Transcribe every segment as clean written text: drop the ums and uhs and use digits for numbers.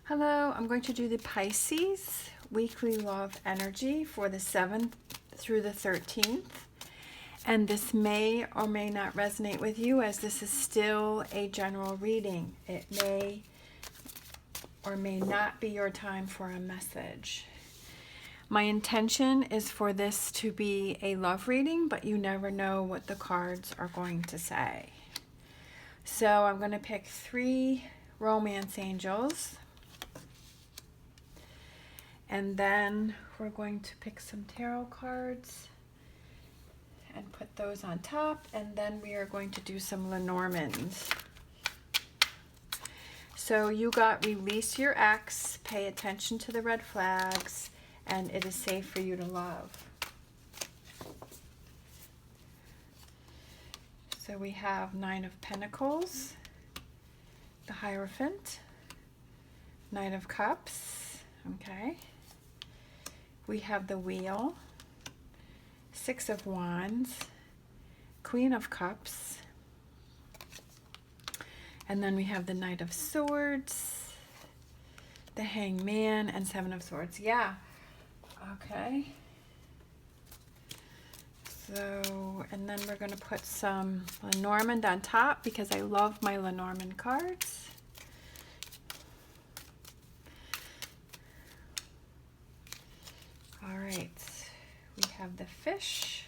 Hello, I'm going to do the Pisces weekly love energy for the 7th through the 13th. And this may or may not resonate with you, as this is still a general reading. It may or may not be your time for a message. My intention is for this to be a love reading, but you never know what the cards are going to say. So I'm going to pick 3 romance angels. And then we're going to pick some tarot cards and put those on top. And then we are going to do some Lenormands. So you got release your ex, pay attention to the red flags, and it is safe for you to love. So we have 9 of Pentacles, the Hierophant, Knight of Cups, okay. We have the Wheel, 6 of Wands, Queen of Cups, and then we have the Knight of Swords, the Hangman, and 7 of Swords. Yeah, okay. So, and then we're going to put some Lenormand on top because I love my Lenormand cards. All right, we have the Fish,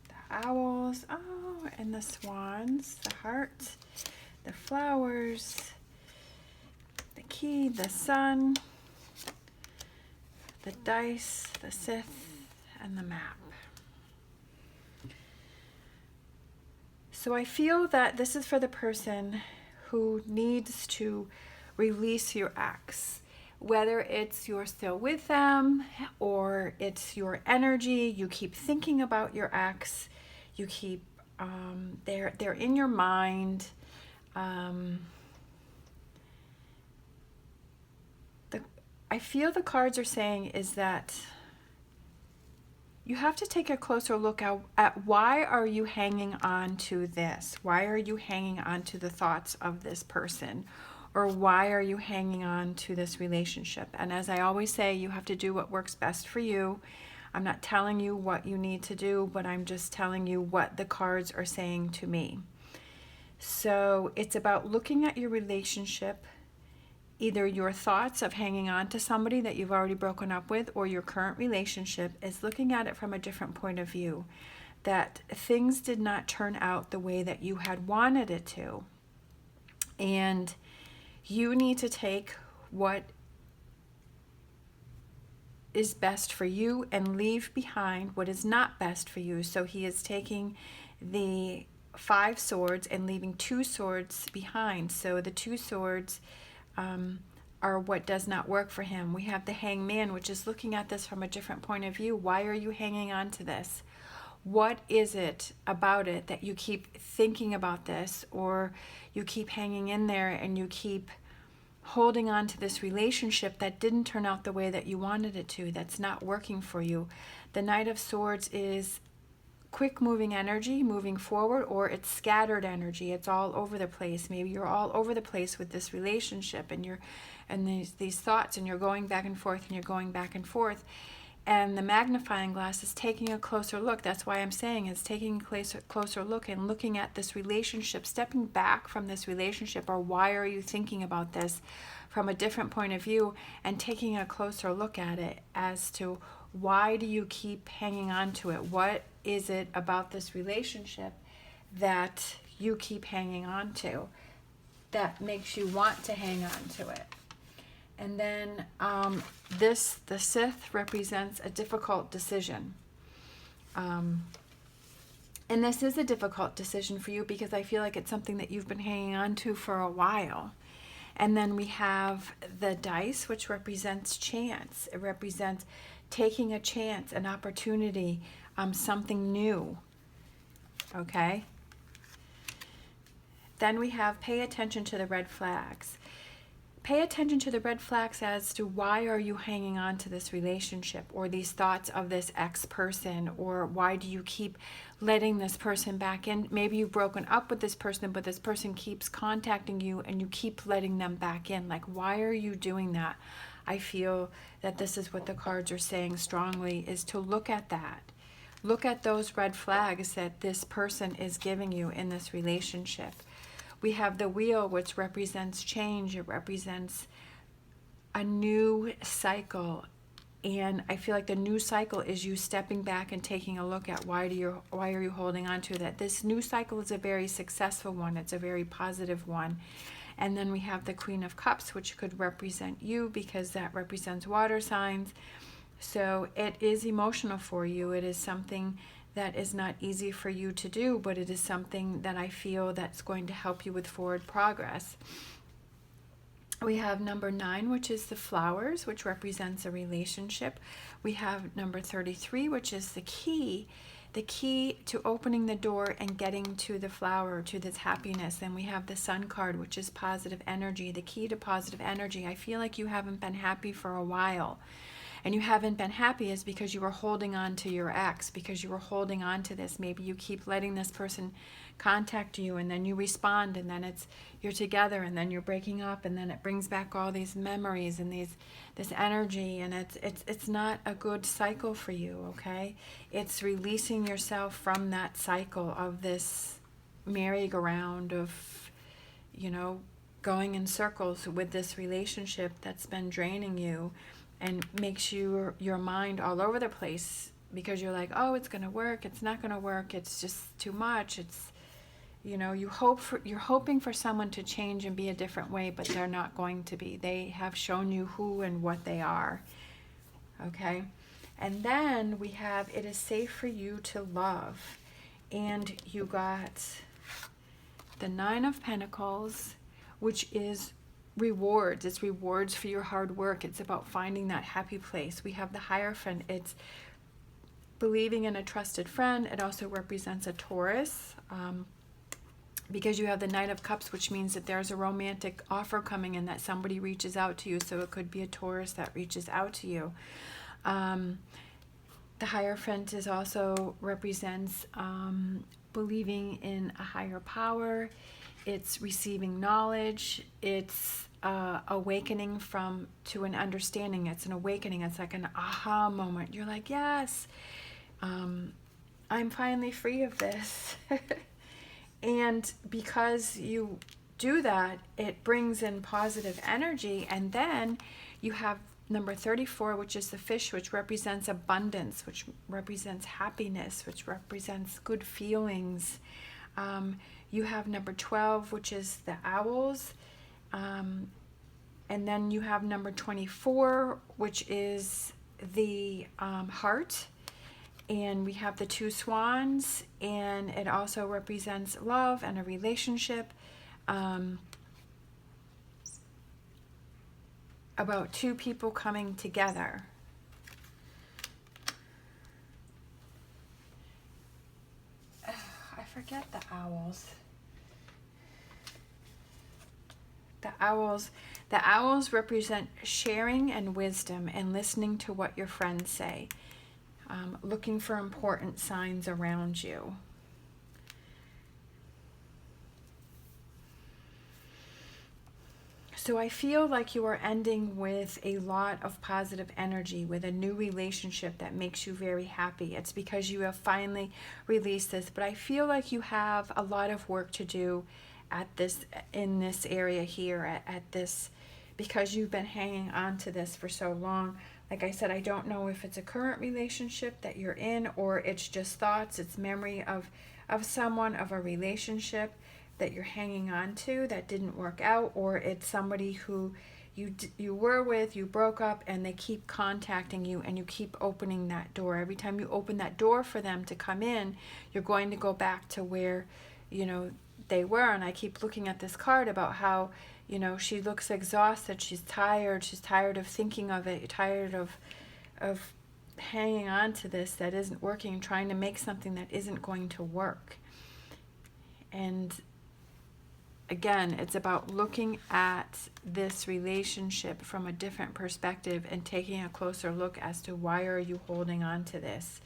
the Owls, oh, and the Swans, the Heart, the Flowers, the Key, the Sun, the Dice, the Scythe, and the Map. So I feel that this is for the person who needs to release your ex. Whether it's you're still with them or it's your energy, you keep thinking about your ex, you keep, they're in your mind. I feel the cards are saying is that you have to take a closer look at why are you hanging on to this? Why are you hanging on to the thoughts of this person? Or why are you hanging on to this relationship? And as I always say, you have to do what works best for you. I'm not telling you what you need to do, but I'm just telling you what the cards are saying to me. So it's about looking at your relationship, either your thoughts of hanging on to somebody that you've already broken up with, or your current relationship is looking at it from a different point of view, that things did not turn out the way that you had wanted it to. And you need to take what is best for you and leave behind what is not best for you. So he is taking the 5 swords and leaving 2 swords behind. So the 2 swords are what does not work for him. We have the Hangman, which is looking at this from a different point of view. Why are you hanging on to this? What is it about it that you keep thinking about this, or you keep hanging in there and you keep holding on to this relationship that didn't turn out the way that you wanted it to, that's not working for you? The Knight of Swords is quick moving energy, moving forward, or it's scattered energy. It's all over the place. Maybe you're all over the place with this relationship and these thoughts, and you're going back and forth and you're going back and forth. And the magnifying glass is taking a closer look. That's why I'm saying it's taking a closer look and looking at this relationship, stepping back from this relationship, or why are you thinking about this from a different point of view, and taking a closer look at it as to why do you keep hanging on to it? What is it about this relationship that you keep hanging on to that makes you want to hang on to it? And then the Scythe represents a difficult decision. And this is a difficult decision for you because I feel like it's something that you've been hanging on to for a while. And then we have the Dice, which represents chance. It represents taking a chance, an opportunity, something new. Okay? Then we have pay attention to the red flags. pay attention to the red flags as to why are you hanging on to this relationship or these thoughts of this ex-person, or why do you keep letting this person back in? Maybe you've broken up with this person, but this person keeps contacting you and you keep letting them back in. Like, why are you doing that? I feel that this is what the cards are saying strongly, is to look at that. Look at those red flags that this person is giving you in this relationship. We have the wheel, which represents change. It represents a new cycle. And I feel like the new cycle is you stepping back and taking a look at why are you holding on to that. This new cycle is a very successful one. It's a very positive one. And then we have the Queen of Cups, which could represent you because that represents water signs. So it is emotional for you. It is something that is not easy for you to do, but it is something that I feel that's going to help you with forward progress. We have number 9, which is the flowers, which represents a relationship. We have number 33, which is the key to opening the door and getting to the flower, to this happiness. Then we have the Sun card, which is positive energy, the key to positive energy. I feel like you haven't been happy for a while. And you haven't been happy is because you were holding on to your ex, because you were holding on to this. Maybe you keep letting this person contact you, and then you respond, and then you're together, and then you're breaking up, and then it brings back all these memories and this energy, and it's not a good cycle for you, okay? It's releasing yourself from that cycle of this merry-go-round of, going in circles with this relationship that's been draining you and makes your mind all over the place, because you're like, oh, it's going to work, it's not going to work, it's just too much. It's, you're hoping for someone to change and be a different way, but they're not going to be. They have shown you who and what they are. Okay? And then we have, it is safe for you to love. And you got the 9 of Pentacles, which is rewards. It's rewards for your hard work. It's about finding that happy place. We have the Hierophant. It's believing in a trusted friend. It also represents a Taurus, because you have the Knight of Cups, which means that there's a romantic offer coming in, that somebody reaches out to you. So it could be a Taurus that reaches out to you. The Hierophant is also represents believing in a higher power. It's receiving knowledge. It's awakening to an understanding. It's an awakening. It's like an aha moment. You're like, yes, I'm finally free of this. And because you do that, it brings in positive energy. And then you have number 34, which is the fish, which represents abundance, which represents happiness, which represents good feelings. You have number 12, which is the owls. And then you have number 24, which is the heart. And we have the 2 swans, and it also represents love and a relationship. About 2 people coming together. I forget the owls. The owls represent sharing and wisdom and listening to what your friends say. Looking for important signs around you. So I feel like you are ending with a lot of positive energy, with a new relationship that makes you very happy. It's because you have finally released this, but I feel like you have a lot of work to do in this area here, at this, because you've been hanging on to this for so long. Like I said, I don't know if it's a current relationship that you're in, or it's just thoughts, it's memory of someone, of a relationship that you're hanging on to that didn't work out, or it's somebody who you were with, you broke up, and they keep contacting you, and you keep opening that door. Every time you open that door for them to come in, you're going to go back to where, they were. And I keep looking at this card about how, she looks exhausted, she's tired of thinking of it, tired of hanging on to this that isn't working, trying to make something that isn't going to work. And again, it's about looking at this relationship from a different perspective and taking a closer look as to why are you holding on to this.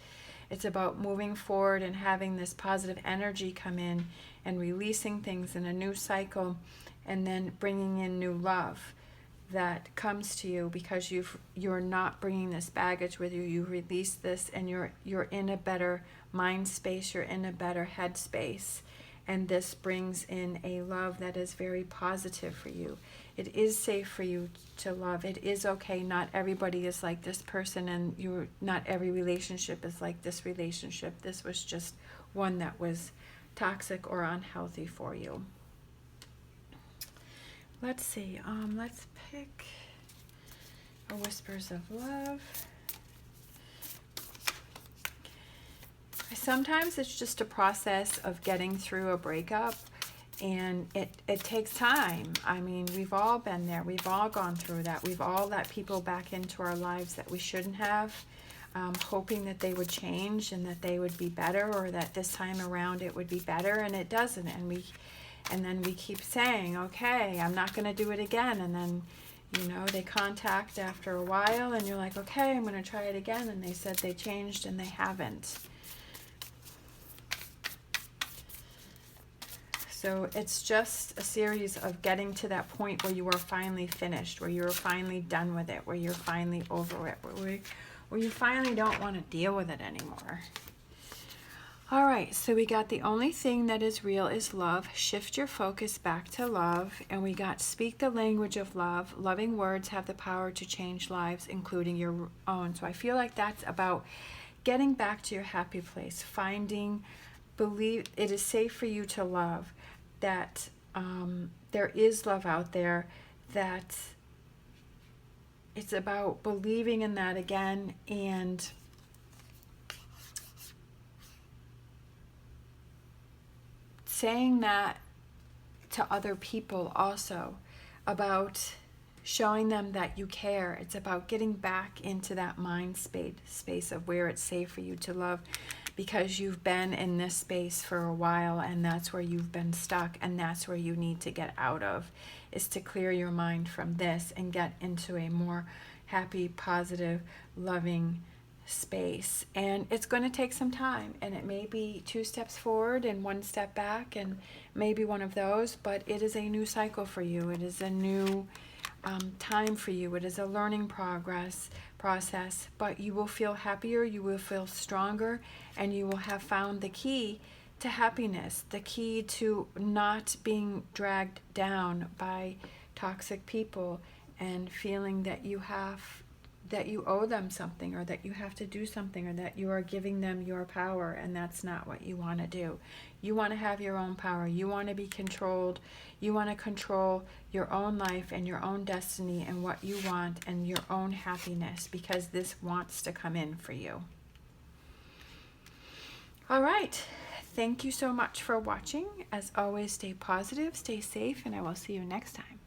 It's about moving forward and having this positive energy come in and releasing things in a new cycle, and then bringing in new love that comes to you because you're not bringing this baggage with you. You release this, and you're in a better mind space, you're in a better head space, and this brings in a love that is very positive for you. It is safe for you to love. It is okay. Not everybody is like this person, and not every relationship is like this relationship. This was just one that was toxic or unhealthy for you. Let's see. Let's pick a Whispers of Love. Sometimes it's just a process of getting through a breakup, and it takes time. I mean, we've all been there. We've all gone through that. We've all let people back into our lives that we shouldn't have, hoping that they would change and that they would be better, or that this time around it would be better, and it doesn't. And then we keep saying, okay, I'm not going to do it again. And then, they contact after a while, and you're like, okay, I'm going to try it again. And they said they changed, and they haven't. So it's just a series of getting to that point where you are finally finished, where you're finally done with it, where you're finally over it, where you finally don't want to deal with it anymore. All right, so we got the only thing that is real is love. Shift your focus back to love. And we got speak the language of love. Loving words have the power to change lives, including your own. So I feel like that's about getting back to your happy place, believe it is safe for you to love, that there is love out there, that it's about believing in that again, and saying that to other people also, about showing them that you care. It's about getting back into that mind space of where it's safe for you to love, because you've been in this space for a while, and that's where you've been stuck, and that's where you need to get out of, is to clear your mind from this and get into a more happy, positive, loving space. And it's going to take some time, and it may be 2 steps forward and 1 step back, and maybe one of those, but it is a new cycle for you. It is a new time for you. It is a learning process, but you will feel happier, you will feel stronger, and you will have found the key to happiness, the key to not being dragged down by toxic people and feeling that you owe them something, or that you have to do something, or that you are giving them your power, and that's not what you want to do. You want to have your own power. You want to be controlled. You want to control your own life and your own destiny and what you want and your own happiness, because this wants to come in for you. All right. Thank you so much for watching. As always, stay positive, stay safe, and I will see you next time.